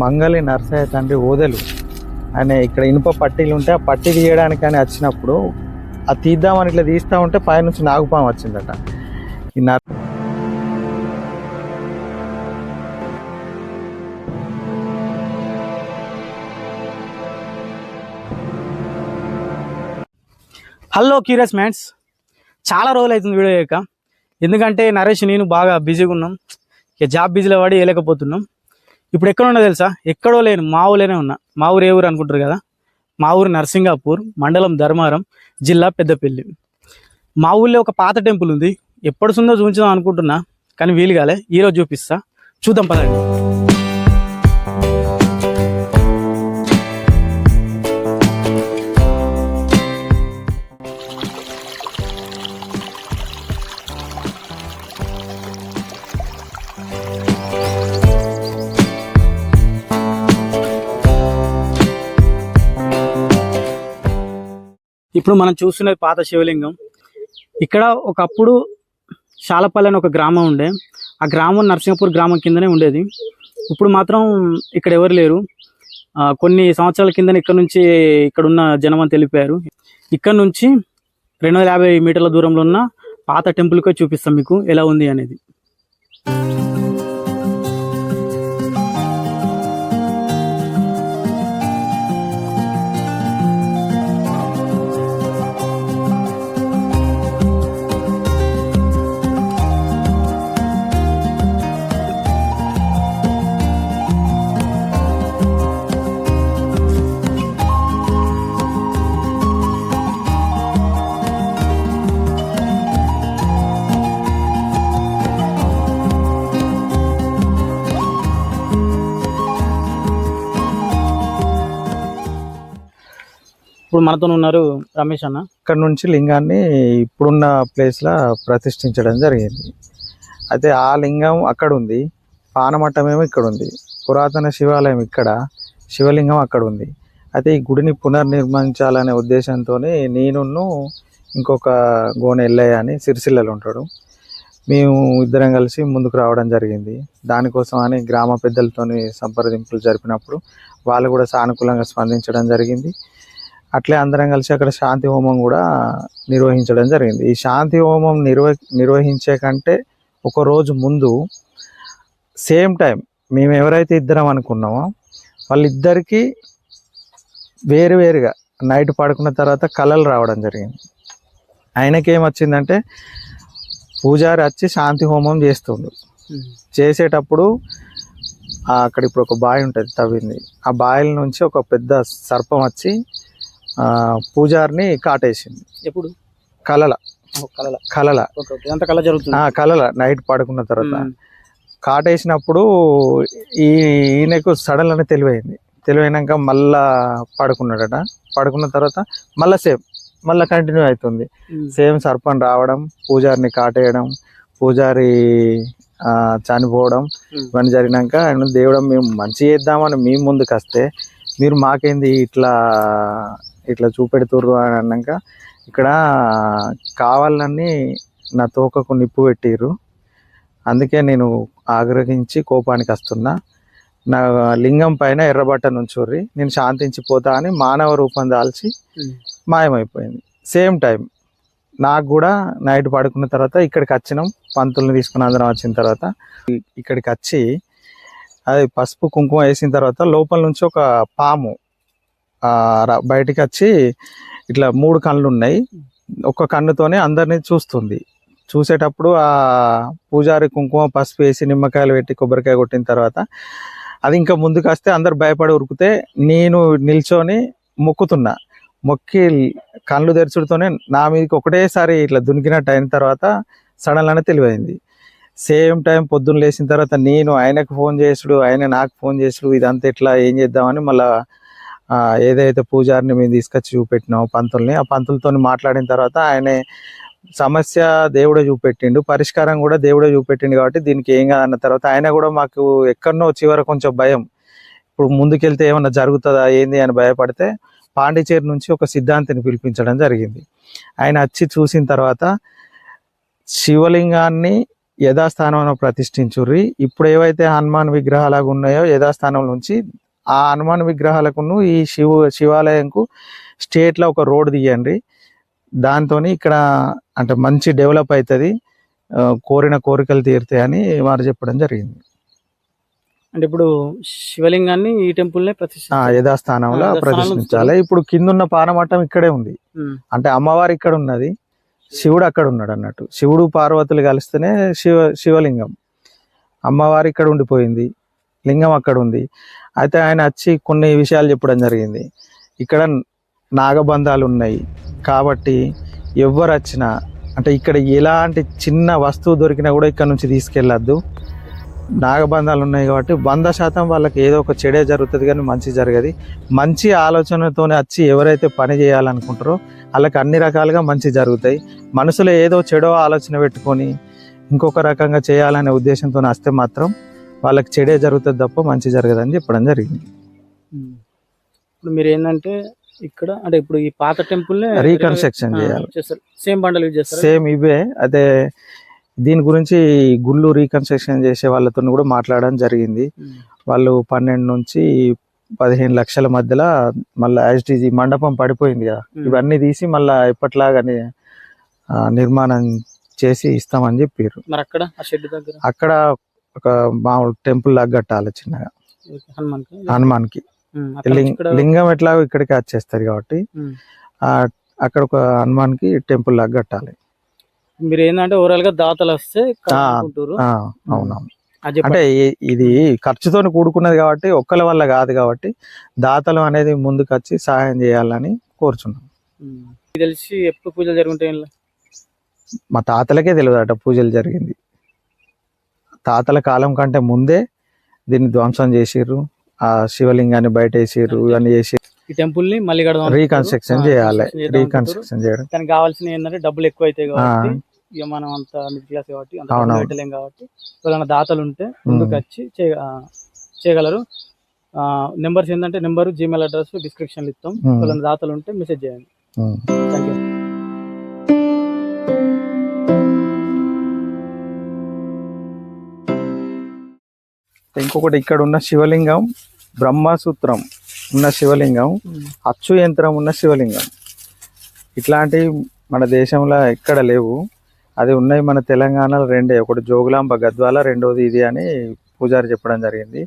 మంగళి నర్సయ్య తండ్రి ఓదెలు ఆయన ఇక్కడ ఇనుప పట్టీలు ఉంటే ఆ పట్టీ తీయడానికి అని వచ్చినప్పుడు అది తీద్దామని ఇట్లా తీస్తూ ఉంటే పైనుంచి నాగుపాము వచ్చిందట. ఈ హలో క్యూరియస్ మ్యాన్స్, చాలా రోజులు అవుతుంది వీడియో చేయక. ఎందుకంటే నరేష్ నేను బాగా బిజీగా ఉన్నాం, ఇక జాబ్ బిజీలో పడి వేయలేకపోతున్నాం. ఇప్పుడు ఎక్కడ ఉన్నా తెలుసా? ఎక్కడో లేను, మా ఊళ్ళోనే ఉన్నా. మా ఊరు ఏ ఊరు అనుకుంటారు కదా? మా ఊరు నర్సింగాపూర్, మండలం ధర్మారం, జిల్లా పెద్దపల్లి. మా ఊళ్ళో ఒక పాత టెంపుల్ ఉంది, ఎప్పుడు ఉందో చూపించుదాం అనుకుంటున్నా, కానీ వీలు కాలే. ఈరోజు చూపిస్తా, చూద్దాం పదండి. ఇప్పుడు మనం చూస్తున్నది పాత శివలింగం. ఇక్కడ ఒకప్పుడు శాలపల్లి అని ఒక గ్రామం ఉండే, ఆ గ్రామం నర్సింగపూర్ గ్రామం కిందనే ఉండేది. ఇప్పుడు మాత్రం ఇక్కడ ఎవరు లేరు. కొన్ని సంవత్సరాల కింద ఇక్కడ నుంచి ఇక్కడ ఉన్న జనం అని తెలిపారు. ఇక్కడ నుంచి 250 మీటర్ల దూరంలో ఉన్న పాత టెంపుల్కే చూపిస్తాం మీకు ఎలా ఉంది అనేది. ఇప్పుడు మనతో ఉన్నారు రమేష్ అన్న. ఇక్కడ నుంచి లింగాన్ని ఇప్పుడున్న ప్లేస్లో ప్రతిష్ఠించడం జరిగింది. అయితే ఆ లింగం అక్కడ ఉంది, పానమట్టం ఏమో ఇక్కడ ఉంది, పురాతన శివాలయం ఇక్కడ, శివలింగం అక్కడ ఉంది. అయితే ఈ గుడిని పునర్నిర్మించాలనే ఉద్దేశంతో నేను ఇంకొక గోనె ఎల్లయ్య అని సిరిసిల్లలో ఉంటాడు, మేము ఇద్దరం కలిసి ముందుకు రావడం జరిగింది. దానికోసం అని గ్రామ పెద్దలతో సంప్రదింపులు జరిపినప్పుడు వాళ్ళు కూడా సానుకూలంగా స్పందించడం జరిగింది. అట్లే అందరం కలిసి అక్కడ శాంతి హోమం కూడా నిర్వహించడం జరిగింది. ఈ శాంతి హోమం నిర్వహించే కంటే ఒక రోజు ముందు సేమ్ టైం మేము ఎవరైతే ఇద్దరం అనుకున్నామో వాళ్ళిద్దరికీ వేరువేరుగా నైట్ పడుకున్న తర్వాత కళలు రావడం జరిగింది. ఆయనకేమొచ్చిందంటే పూజారి వచ్చి శాంతి హోమం చేస్తుండు. చేసేటప్పుడు అక్కడ ఇప్పుడు ఒక బావి ఉంటుంది తవ్వింది, ఆ బావిల నుంచి ఒక పెద్ద సర్పం వచ్చి పూజారిని కాటేసింది. ఎప్పుడు? కలల కళ జరుగుతుంది. కలల నైట్ పడుకున్న తర్వాత కాటేసినప్పుడు ఈయనకు సడన్ అని తెలివైనాక మళ్ళా పడుకున్నాడట. పడుకున్న తర్వాత మళ్ళా కంటిన్యూ అవుతుంది. సేమ్ సర్పం రావడం, పూజారిని కాటేయడం, పూజారి చనిపోవడం ఇవన్నీ జరిగినాక దేవుడు మేము మంచి చేద్దామని మేము ముందుకు వస్తే మీరు మాకేంది ఇట్లా చూపెడుతుర్రు అని అన్నాక ఇక్కడ కావాలని నా తోకకు నిప్పు పెట్టిర్రు. అందుకే నేను ఆగ్రహించి కోపానికి వస్తున్నా. నా లింగం పైన ఎర్రబట్ట నుంచుర్రి, నేను శాంతించిపోతా అని మానవ రూపం దాల్చి మాయమైపోయింది. సేమ్ టైం నాకు కూడా నైట్ పడుకున్న తర్వాత ఇక్కడికి వచ్చినాం, పంతుల్ని తీసుకుని అందరం వచ్చిన తర్వాత ఇక్కడికి వచ్చి అది పసుపు కుంకుమ వేసిన తర్వాత లోపల నుంచి ఒక పాము బయటికి వచ్చి ఇట్లా 3 కళ్ళు ఉన్నాయి, ఒక్క కన్నుతోనే అందరినీ చూస్తుంది. చూసేటప్పుడు ఆ పూజారి కుంకుమ పసుపు వేసి నిమ్మకాయలు పెట్టి కొబ్బరికాయ కొట్టిన తర్వాత అది ఇంకా ముందుకు వస్తే అందరు భయపడి ఉరికితే నేను నిల్చొని మొక్కుతున్నా. మొక్కి కళ్ళు తెరచుడుతోనే నా మీదకి ఒకటేసారి ఇట్లా దునికినట్టు అయిన తర్వాత సడన్ గానే తెలివైంది. సేమ్ టైం పొద్దున్న లేచిన తర్వాత నేను ఆయనకు ఫోన్ చేసుడు, ఆయన నాకు ఫోన్ చేసుడు, ఇదంతా ఇట్లా ఏం చేద్దామని మళ్ళీ ఏదైతే పూజారిని మేము తీసుకొచ్చి చూపెట్టినామో పంతుల్ని, ఆ పంతులతో మాట్లాడిన తర్వాత ఆయనే సమస్య దేవుడే చూపెట్టిండు, పరిష్కారం కూడా దేవుడే చూపెట్టిండు. కాబట్టి దీనికి ఏం కాదన్న తర్వాత ఆయన కూడా మాకు ఎక్కడనో చివర కొంచెం భయం, ఇప్పుడు ముందుకెళ్తే ఏమన్నా జరుగుతుందా ఏంది అని భయపడితే పాండిచేరి నుంచి ఒక సిద్ధాంతిని పిలిపించడం జరిగింది. ఆయన వచ్చి చూసిన తర్వాత శివలింగాన్ని యథాస్థానంలో ప్రతిష్ఠించుర్రి. ఇప్పుడు ఏవైతే హనుమాన్ విగ్రహాలు ఉన్నాయో యథాస్థానం నుంచి ఆ హనుమాన్ విగ్రహాలకును ఈ శివాలయంకు స్టేట్లో ఒక రోడ్ తీయండి. దాంతో ఇక్కడ అంటే మంచి డెవలప్ అవుతుంది, కోరిన కోరికలు తీరుతాయని వారు చెప్పడం జరిగింది. అంటే ఇప్పుడు శివలింగాన్ని ఈ టెంపుల్ యథాస్థానంలో ప్రతిష్ఠించాలి. ఇప్పుడు కిందున్న పానమట్టం ఇక్కడే ఉంది, అంటే అమ్మవారు ఇక్కడ ఉన్నది, శివుడు అక్కడ ఉన్నాడు అన్నట్టు. శివుడు పార్వతులు కలిస్తేనే శివలింగం. అమ్మవారు ఇక్కడ ఉండిపోయింది, లింగం అక్కడ ఉంది. అయితే ఆయన వచ్చి కొన్ని విషయాలు చెప్పడం జరిగింది. ఇక్కడ నాగబంధాలు ఉన్నాయి కాబట్టి ఎవరు వచ్చినా అంటే ఇక్కడ ఎలాంటి చిన్న వస్తువు దొరికినా కూడా ఇక్కడ నుంచి తీసుకెళ్ళద్దు. నాగబంధాలు ఉన్నాయి కాబట్టి 100% వాళ్ళకి ఏదో ఒక చెడే జరుగుతుంది కానీ మంచి జరగదు. మంచి ఆలోచనతోనే వచ్చి ఎవరైతే పని చేయాలనుకుంటారో వాళ్ళకి అన్ని రకాలుగా మంచి జరుగుతాయి. మనసులో ఏదో చెడో ఆలోచన పెట్టుకొని ఇంకొక రకంగా చేయాలనే ఉద్దేశంతో వస్తే మాత్రం వాళ్ళకి చెడే జరుగుతుంది తప్ప మంచి జరగదని చెప్పడం జరిగింది. ఇప్పుడు మీరు ఏంటంటే ఇక్కడ అంటే ఇప్పుడు ఈ పాత టెంపుల్ రీకన్స్ట్రక్షన్ చేయాలి. సేమ్ బండలు యూజ్ చేస్తారు, సేమ్ ఇవే. అదే దీని గురించి గుళ్ళు రీకన్స్ట్రక్షన్ చేసే వాళ్ళతో కూడా మాట్లాడడం జరిగింది. వాళ్ళు 12 నుంచి 15 లక్షల మధ్యలో మళ్ళీ యాజిటీజీ మండపం పడిపోయింది కదా, ఇవన్నీ తీసి మళ్ళీ ఎప్పట్లాగానే నిర్మాణం చేసి ఇస్తామని చెప్పారు. మరి అక్కడ ఆ షెడ్ దగ్గర అక్కడ ఒక మామూలు టెంపుల్ లాగా కట్టాలి చిన్నగా హనుమాన్కి. లింగం ఎట్లా ఇక్కడికి వచ్చేస్తారు కాబట్టి అక్కడ ఒక హనుమాన్కి టెంపుల్ లాగా కట్టాలి. మీరు ఏంటంటే ఓవరాల్ గా దాతలు వస్తే అవునవును. అంటే ఇది ఖర్చుతో కూడుకున్నది కాబట్టి ఒక్కల వల్ల కాదు కాబట్టి దాతలు అనేది ముందుకు వచ్చి సహాయం చేయాలని కోరుచున్నాం. తెలిసి ఎప్పుడు పూజలు జరుగుతాయి? మా తాతలకే తెలియదట పూజలు జరిగింది. తాతల కాలం కంటే ముందే దీన్ని ధ్వంసం చేసిర్రు, ఆ శివలింగాన్ని బయట వేసిర్రు, ఇవన్నీ చేసి ఈ టెంపుల్ ని మళ్ళీ రీకన్స్ట్రక్షన్ చేయాలి. రీకన్స్ట్రక్షన్ చేయడం దానికి కావాల్సిన ఏంటంటే డబ్బులు ఎక్కువ అవుతాయి కాబట్టి ఇక మనం అంత మిడిల్ క్లాస్ కాబట్టి అంత పెట్టలేం కాబట్టి ఎవరైనా దాతలు ఉంటే ముందుకు వచ్చి చేయగలరు. నెంబర్స్ ఏంటంటే నెంబర్, జీమెయిల్ అడ్రస్ డిస్క్రిప్షన్ ఇస్తాం. ఎవరైనా దాతలు ఉంటే మెసేజ్ చేయండి. Thank you. ఇంకొకటి ఇక్కడ ఉన్న శివలింగం బ్రహ్మసూత్రం ఉన్న శివలింగం, అచ్చు యంత్రం ఉన్న శివలింగం. ఇట్లాంటివి మన దేశంలో ఎక్కడ లేవు. అది ఉన్నాయి మన తెలంగాణలో రెండే, ఒకటి జోగులాంబ గద్వాల, రెండోది ఇది అని పూజారి చెప్పడం జరిగింది.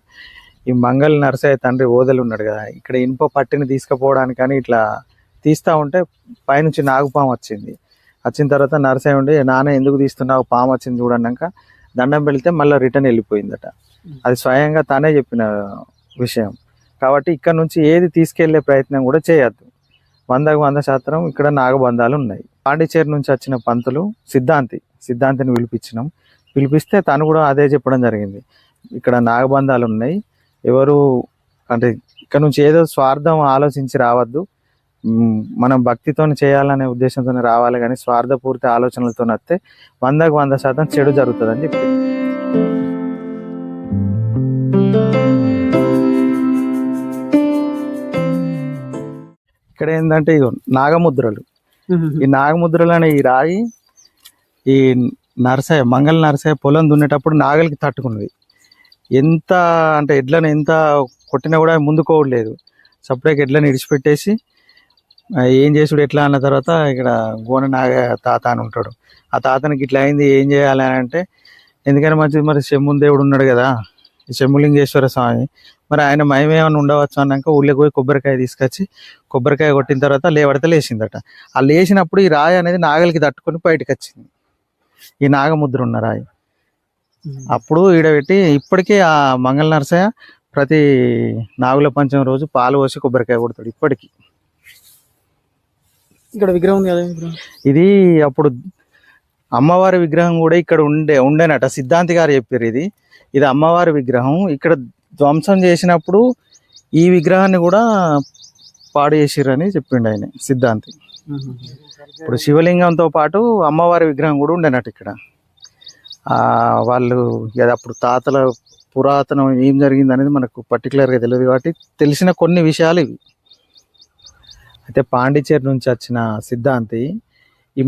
ఈ మంగళ నరసయ్య తండ్రి ఓదలు ఉన్నాడు కదా, ఇక్కడ ఇనుప పట్టిని తీసుకుపోవడానికి కానీ ఇట్లా తీస్తూ ఉంటే పైనుంచి నాగుపాము వచ్చింది. వచ్చిన తర్వాత నరసయ్య ఉండి, నాన్న ఎందుకు తీస్తున్నావు, పాము వచ్చింది చూడన్నాక దండం పెడితే మళ్ళీ రిటర్న్ వెళ్ళిపోయిందట. అది స్వయంగా తానే చెప్పిన విషయం కాబట్టి ఇక్కడ నుంచి ఏది తీసుకెళ్లే ప్రయత్నం కూడా చేయొద్దు. 100% ఇక్కడ నాగబంధాలు ఉన్నాయి. పాండిచేరి నుంచి వచ్చిన పంతులు సిద్ధాంతిని పిలిపిస్తే తను కూడా అదే చెప్పడం జరిగింది. ఇక్కడ నాగబంధాలు ఉన్నాయి, ఎవరు అంటే ఇక్కడ నుంచి ఏదో స్వార్థం ఆలోచించి రావద్దు, మనం భక్తితో చేయాలనే ఉద్దేశంతో రావాలి, కానీ స్వార్థపూర్తి ఆలోచనలతో వస్తే 100% చెడు జరుగుతుందని చెప్పి. ఇక్కడ ఏంటంటే ఇగో నాగముద్రలు. ఈ నాగముద్రలు అనే ఈ రాయి ఈ మంగళ నరసయ్య పొలం దున్నేటప్పుడు నాగలికి తట్టుకున్నది. ఎంత అంటే ఎడ్లను ఎంత కొట్టినా కూడా ముందుకోవట్లేదు. సపరేట్గా ఎడ్లను ఇడిచిపెట్టేసి ఏం చేసుడు ఎట్లా అన్న తర్వాత ఇక్కడ గోన నాగ తాత అని ఉంటాడు. ఆ తాతనికి ఇట్లా అయింది, ఏం చేయాలి అని అంటే, ఎందుకని మంచిది మరి శంభుని దేవుడు ఉన్నాడు కదా, ఈ శంభులింగేశ్వర స్వామి, మరి ఆయన మయమేమన్నా ఉండవచ్చు అన్నాక ఊళ్ళోకి పోయి కొబ్బరికాయ తీసుకొచ్చి కొబ్బరికాయ కొట్టిన తర్వాత లేవడితే లేచిందట. ఆ లేచినప్పుడు ఈ రాయి అనేది నాగలికి తట్టుకొని బయటకు వచ్చింది, ఈ నాగముద్ర ఉన్న రాయి. అప్పుడు ఈడబెట్టి ఇప్పటికీ ఆ మంగళ నరసయ్య ప్రతి నాగుల పంచమి రోజు పాలు పోసి కొబ్బరికాయ కొడతాడు ఇప్పటికీ. ఇక్కడ విగ్రహం ఉంది కదా, ఇది అప్పుడు అమ్మవారి విగ్రహం కూడా ఇక్కడ ఉండేనట. సిద్ధాంతి గారు చెప్పారు ఇది అమ్మవారి విగ్రహం. ఇక్కడ ధ్వంసం చేసినప్పుడు ఈ విగ్రహాన్ని కూడా పాడు చేసిరని చెప్పిండు ఆయన సిద్ధాంతి. ఇప్పుడు శివలింగంతో పాటు అమ్మవారి విగ్రహం కూడా ఉండేనట్టు ఇక్కడ. వాళ్ళు అప్పుడు తాతల పురాతనం ఏం జరిగింది అనేది మనకు పర్టికులర్గా తెలియదు కాబట్టి తెలిసిన కొన్ని విషయాలు ఇవి. అయితే పాండిచేరి నుంచి వచ్చిన సిద్ధాంతి ఈ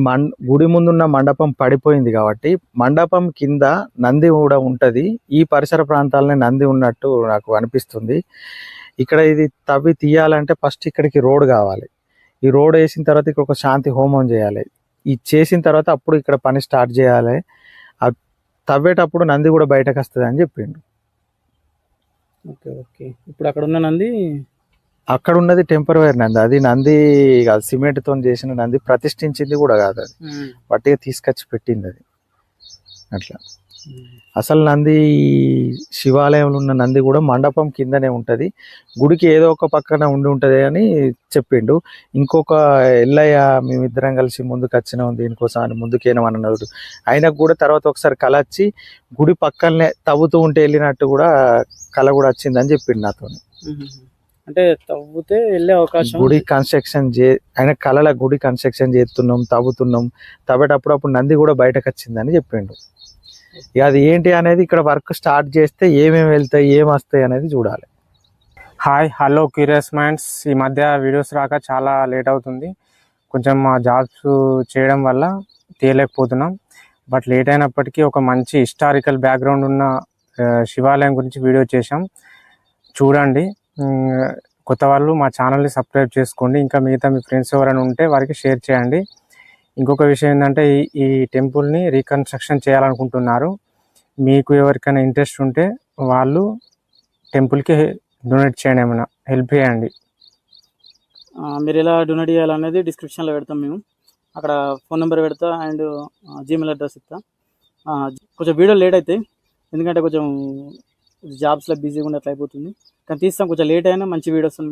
గుడి ముందున్న మండపం పడిపోయింది కాబట్టి మండపం కింద నంది కూడా ఉంటది. ఈ పరిసర ప్రాంతాలనే నంది ఉన్నట్టు నాకు అనిపిస్తుంది. ఇక్కడ ఇది తవ్వి తీయాలంటే ఫస్ట్ ఇక్కడికి రోడ్ కావాలి. ఈ రోడ్ వేసిన తర్వాత ఇక్కడ ఒక శాంతి హోమం చేయాలి. ఇది చేసిన తర్వాత అప్పుడు ఇక్కడ పని స్టార్ట్ చేయాలి. ఆ తవ్వేటప్పుడు నంది కూడా బయటకు వస్తుంది అని చెప్పిండు. Okay okay. ఇప్పుడు అక్కడ ఉన్న నంది అక్కడ ఉన్నది టెంపరవరీ నంది. అది నంది కాదు, సిమెంట్ తో చేసిన నంది, ప్రతిష్ఠించింది కూడా కాదు. అది వట్టిగా తీసుకొచ్చి పెట్టింది అది. అట్లా అసలు నంది శివాలయంలో ఉన్న నంది కూడా మండపం కిందనే ఉంటది. గుడికి ఏదో ఒక పక్కన ఉంటది అని చెప్పిండు. ఇంకొక ఎల్లయ్య మేమిద్దరం కలిసి ముందుకు వచ్చినాం దీనికోసం అని ముందుకేనామని అన్నాడు. ఆయనకు కూడా తర్వాత ఒకసారి కళ వచ్చి గుడి పక్కనే తవ్వుతూ ఉంటే వెళ్ళినట్టు కూడా కళ కూడా వచ్చిందని చెప్పిండు నాతో. అంటే తవ్వుతే వెళ్ళే అవకాశం, గుడి కన్స్ట్రక్షన్ ఆయన కళల గుడి కన్స్ట్రక్షన్ చేస్తున్నాం, తవ్వేటప్పుడు అప్పుడు నంది కూడా బయటకు వచ్చిందని చెప్పిండు. ఇక అది ఏంటి అనేది ఇక్కడ వర్క్ స్టార్ట్ చేస్తే ఏమేమి వెళ్తాయి ఏం వస్తాయి అనేది చూడాలి. Hi, hello curious minds. ఈ మధ్య వీడియోస్ రాక చాలా లేట్ అవుతుంది. కొంచెం మా జాబ్స్ చేయడం వల్ల తీయలేకపోతున్నాం. బట్ లేట్ అయినప్పటికీ ఒక మంచి హిస్టారికల్ బ్యాక్గ్రౌండ్ ఉన్న శివాలయం గురించి వీడియో చేశాం, చూడండి. కొత్త వాళ్ళు మా ఛానల్ని సబ్స్క్రైబ్ చేసుకోండి. ఇంకా మిగతా మీ ఫ్రెండ్స్ ఎవరైనా ఉంటే వారికి షేర్ చేయండి. ఇంకొక విషయం ఏంటంటే ఈ టెంపుల్ని రీకన్స్ట్రక్షన్ చేయాలనుకుంటున్నారు. మీకు ఎవరికైనా ఇంట్రెస్ట్ ఉంటే వాళ్ళు టెంపుల్కి డొనేట్ చేయండి, ఏమైనా హెల్ప్ చేయండి. మీరు ఎలా డొనేట్ చేయాలనేది డిస్క్రిప్షన్లో పెడతాం మేము. అక్కడ ఫోన్ నెంబర్ పెడతా అండ్ జీమెయిల్ అడ్రస్ ఇస్తా. కొంచెం వీడియో లేట్ అవుతాయి ఎందుకంటే కొంచెం జాబ్స్లో బిజీగా ఉండి అట్లా అయిపోతుంది. కానీ తీస్తాం, కొంచెం లేట్ అయినా మంచి వీడియోస్